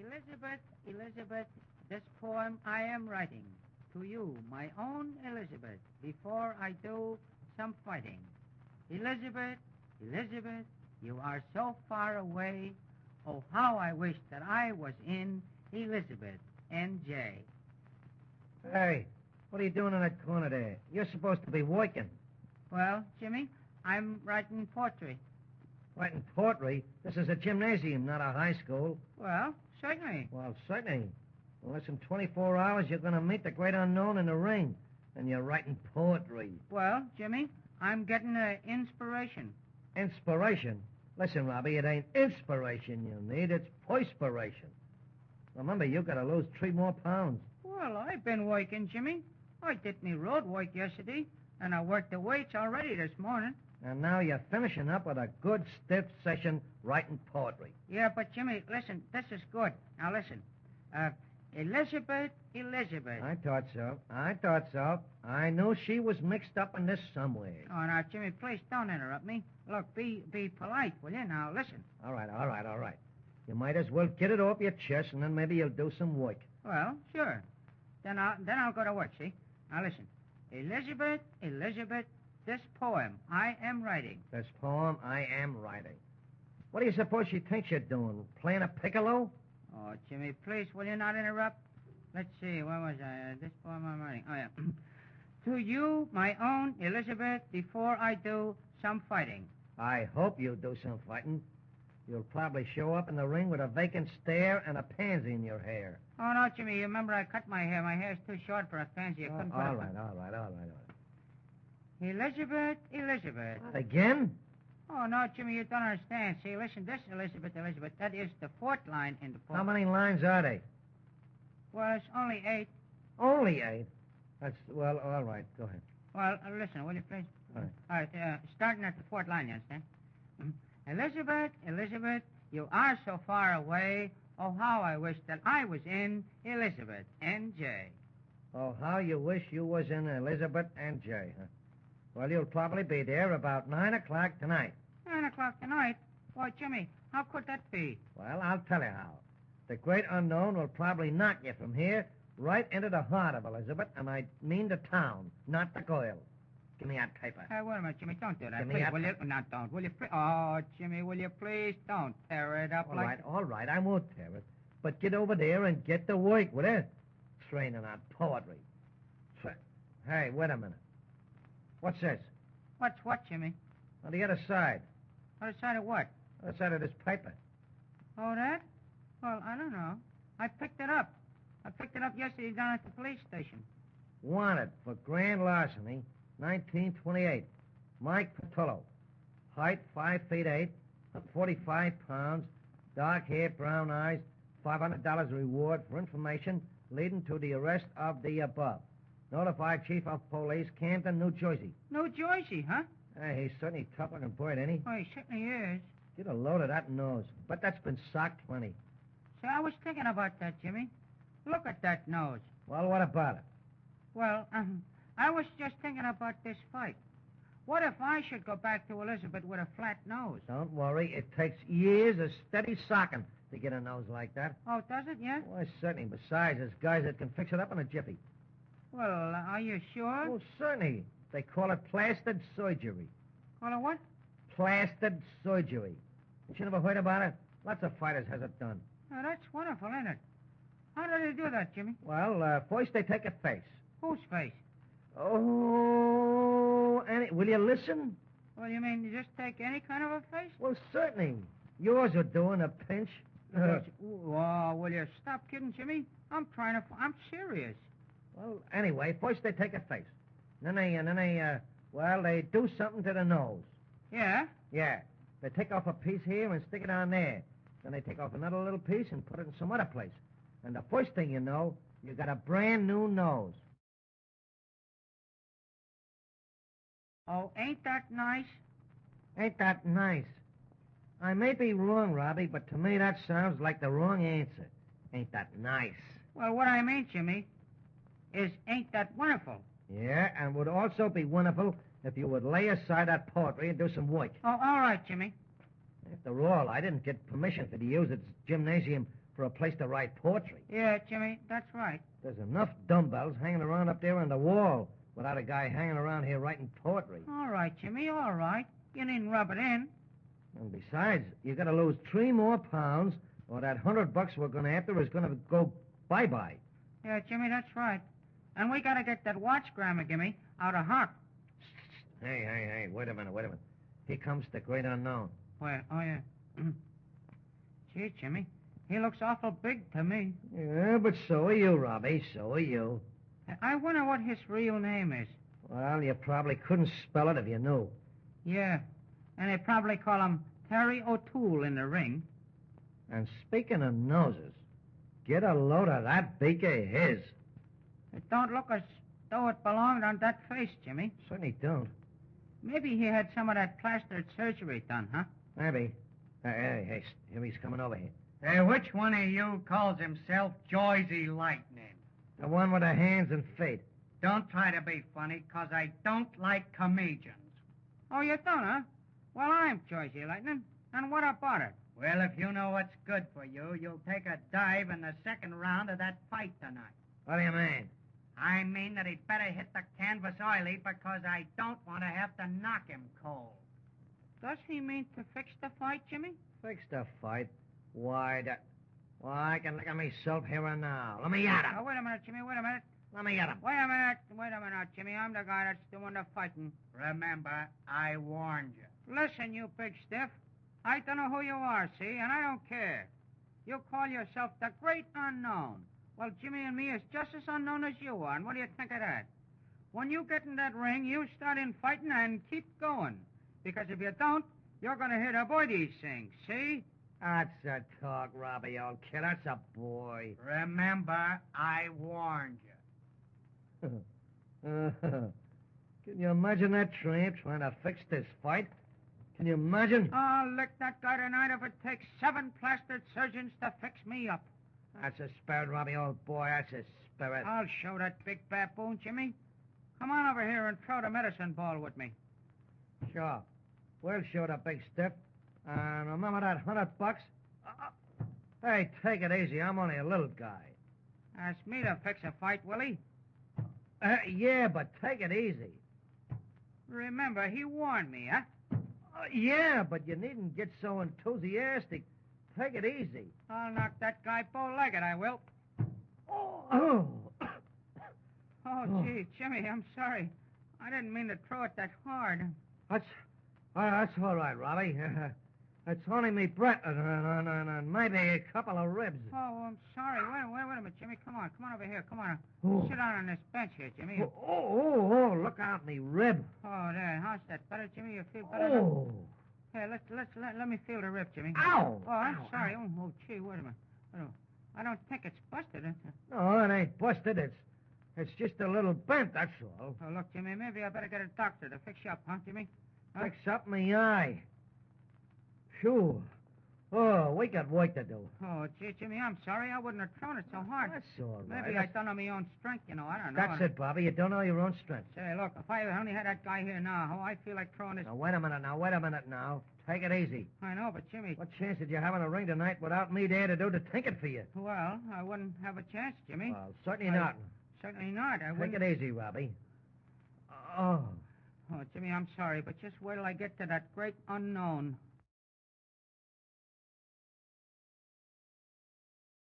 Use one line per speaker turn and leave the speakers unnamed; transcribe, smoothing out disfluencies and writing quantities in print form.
Elizabeth, Elizabeth, this poem I am writing to you, my own Elizabeth, before I do some fighting. Elizabeth, Elizabeth, you are so far away. Oh, how I wish that I was in Elizabeth, N.J.
Hey, what are you doing in that corner there? You're supposed to be working.
Well, Jimmy, I'm writing poetry.
Writing poetry? This is a gymnasium, not a high school.
Well, certainly.
Well, certainly. In less than 24 hours, you're going to meet the great unknown in the ring. And you're writing poetry.
Well, Jimmy, I'm getting an inspiration.
Inspiration? Listen, Robbie, it ain't inspiration you need. It's perspiration. Remember, you got to lose 3 more pounds.
Well, I've been working, Jimmy. I did me road work yesterday, and I worked the weights already this morning.
And now you're finishing up with a good, stiff session writing poetry.
Yeah, but, Jimmy, listen, this is good. Now, listen. Elizabeth, Elizabeth.
I thought so. I knew she was mixed up in this somewhere.
Oh, now, Jimmy, please don't interrupt me. Look, be polite, will you? Now, listen.
All right. You might as well get it off your chest, and then maybe you'll do some work.
Well, sure. Then I'll go to work, see? Now, listen. Elizabeth, Elizabeth, this poem I am writing.
This poem I am writing. What do you suppose she thinks you're doing? Playing a piccolo?
Oh, Jimmy, please, will you not interrupt? Let's see, where was I? This poem I'm writing. Oh, yeah. To you, my own Elizabeth, before I do some fighting.
I hope you do some fighting. You'll probably show up in the ring with a vacant stare and a pansy in your hair.
Oh, no, Jimmy, you remember I cut my hair. My hair's too short for a pansy. I couldn't put
all
it...
right.
Elizabeth, Elizabeth.
What, again?
Oh, no, Jimmy, you don't understand. See, listen, this Elizabeth, Elizabeth, that is the 4th line in the poem.
How many lines are they?
Well, it's only 8.
Only 8? That's, well, all right, go ahead.
Well, listen, will you please?
All right.
All right, starting at the 4th line, you understand? Elizabeth, Elizabeth, you are so far away. Oh, how I wish that I was in Elizabeth, N.J.
Oh, how you wish you was in Elizabeth, N.J., huh? Well, you'll probably be there about 9 o'clock tonight.
9 o'clock tonight? Why, Jimmy, how could that be?
Well, I'll tell you how. The great unknown will probably knock you from here right into the heart of Elizabeth, and I mean the town, not the girl. Give me that paper.
Hey, wait a minute, Jimmy. Don't do that.
Give me
please,
that
will you? No, don't. Will you? Oh, Jimmy, will you please don't tear it up
All right. I won't tear it. But get over there and get to work, will you? Training on poetry. Hey, wait a minute. What's this?
What's what, Jimmy?
On the other side.
Other side of what?
Other side of this paper.
Oh, that? Well, I don't know. I picked it up. I picked it up yesterday down at the police station.
Wanted for grand larceny, 1928. Mike Patullo. Height 5 feet 8, 45 pounds, dark hair, brown eyes, $500 reward for information leading to the arrest of the above. Notified Chief of Police, Canton, New Jersey.
New Jersey, huh?
Hey, he's certainly tough looking bird, ain't he?
Oh, he certainly is.
Get a load of that nose. But that's been socked plenty.
So I was thinking about that, Jimmy. Look at that nose.
Well, what about it?
Well, I was just thinking about this fight. What if I should go back to Elizabeth with a flat nose?
Don't worry. It takes years of steady socking to get a nose like that.
Oh, does it, yeah?
Why, certainly. Besides, there's guys that can fix it up in a jiffy.
Well, are you sure?
Oh, certainly. They call it plastered surgery.
Call it what?
Plastered surgery. You never heard about it? Lots of fighters has it done.
Oh, that's wonderful, isn't it? How do they do that, Jimmy?
Well, first they take a face.
Whose face?
Oh, will you listen?
Well, you mean you just take any kind of a face?
Well, certainly. Yours are doing a pinch.
Oh, will you stop kidding, Jimmy? I'm serious.
Well, anyway, first they take a face. Then they do something to the nose.
Yeah?
Yeah. They take off a piece here and stick it on there. Then they take off another little piece and put it in some other place. And the first thing you know, you got a brand new nose.
Oh, ain't that nice?
Ain't that nice? I may be wrong, Robbie, but to me that sounds like the wrong answer. Ain't that nice?
Well, what I mean, Jimmy, is ain't that wonderful?
Yeah, and would also be wonderful if you would lay aside that poetry and do some work.
Oh, all right, Jimmy.
After all, I didn't get permission to use its gymnasium for a place to write poetry.
Yeah, Jimmy, that's right.
There's enough dumbbells hanging around up there on the wall without a guy hanging around here writing poetry.
All right, Jimmy, all right. You needn't rub it in.
And besides, you got to lose 3 more pounds, or that $100 we're going after is going to go bye-bye.
Yeah, Jimmy, that's right. And we got to get that watch Grandma gimme out of Hart.
Hey, wait a minute. Here comes the great unknown.
Where? Oh, yeah. Gee, Jimmy, he looks awful big to me.
Yeah, but so are you, Robbie, so are you.
I wonder what his real name is.
Well, you probably couldn't spell it if you knew.
Yeah, and they probably call him Terry O'Toole in the ring.
And speaking of noses, get a load of that beak of his.
It don't look as though it belonged on that face, Jimmy.
Certainly don't.
Maybe he had some of that plastered surgery done, huh?
Maybe. Hey, here he's coming over here.
Hey, which one of you calls himself Joyzy Lightning?
The one with the hands and feet.
Don't try to be funny, 'cause I don't like comedians.
Oh, you don't, huh? Well, I'm Joyzy Lightning. And what about it?
Well, if you know what's good for you, you'll take a dive in the second round of that fight tonight.
What do you mean?
I mean that he'd better hit the canvas early, because I don't want to have to knock him cold.
Does he mean to fix the fight, Jimmy?
Fix the fight? Why, I can look at myself here and now. Let me at him.
Oh, wait a minute, Jimmy, wait a minute.
Let me at him.
Wait a minute, Jimmy. I'm the guy that's doing the fighting.
Remember, I warned you.
Listen, you big stiff. I don't know who you are, see, and I don't care. You call yourself the Great Unknown. Well, Jimmy and me is just as unknown as you are, and what do you think of that? When you get in that ring, you start in fighting and keep going. Because if you don't, you're going to hit a boy these things, see?
That's a talk, Robbie, old kid. That's a boy.
Remember, I warned you.
Can you imagine that tramp trying to fix this fight? Can you imagine?
I'll lick that guy tonight if it takes 7 plastered surgeons to fix me up.
That's a spirit, Robbie, old boy. That's a spirit.
I'll show that big baboon, Jimmy. Come on over here and throw the medicine ball with me.
Sure. We'll show the big stiff. And remember that $100? Hey, take it easy. I'm only a little guy.
Ask me to fix a fight, Willie.
Yeah, but take it easy.
Remember, he warned me, huh?
Yeah, but you needn't get so enthusiastic. Take it easy.
I'll knock that guy bow-legged, I will.
Oh.
Oh, gee, Jimmy, I'm sorry. I didn't mean to throw it that hard.
That's all right, Robbie. It's only me breath and maybe a couple of ribs.
Oh, I'm sorry. Wait a minute, Jimmy. Come on over here. Come on.
Oh.
Sit down on this bench here, Jimmy.
Oh, look out, me rib.
Oh, there. How's that? Better, Jimmy? You feel better?
Oh.
Here, let me feel the rib, Jimmy.
Ow.
Oh, I'm sorry. Oh, gee, wait a minute. I don't think it's busted.
No, it ain't busted. It's just a little bent, that's all.
Oh, look, Jimmy, maybe I better get a doctor to fix you up, huh, Jimmy? Huh?
Fix up me eye. Phew. Oh, we got work to do.
Oh, gee, Jimmy, I'm sorry. I wouldn't have thrown it so hard.
That's all right.
Maybe I don't know my own strength, I don't know.
That's it, Bobby. You don't know your own strength.
Say, look, if I only had that guy here now, how I feel like throwing this...
Now, wait a minute now. Take it easy.
I know, but Jimmy...
What chance did you have in a ring tonight without me there to do the thinking for you?
Well, I wouldn't have a chance, Jimmy.
Well, certainly not.
Certainly not.
Take it easy, Robbie. Oh.
Oh, Jimmy, I'm sorry, but just wait till I get to that Great Unknown.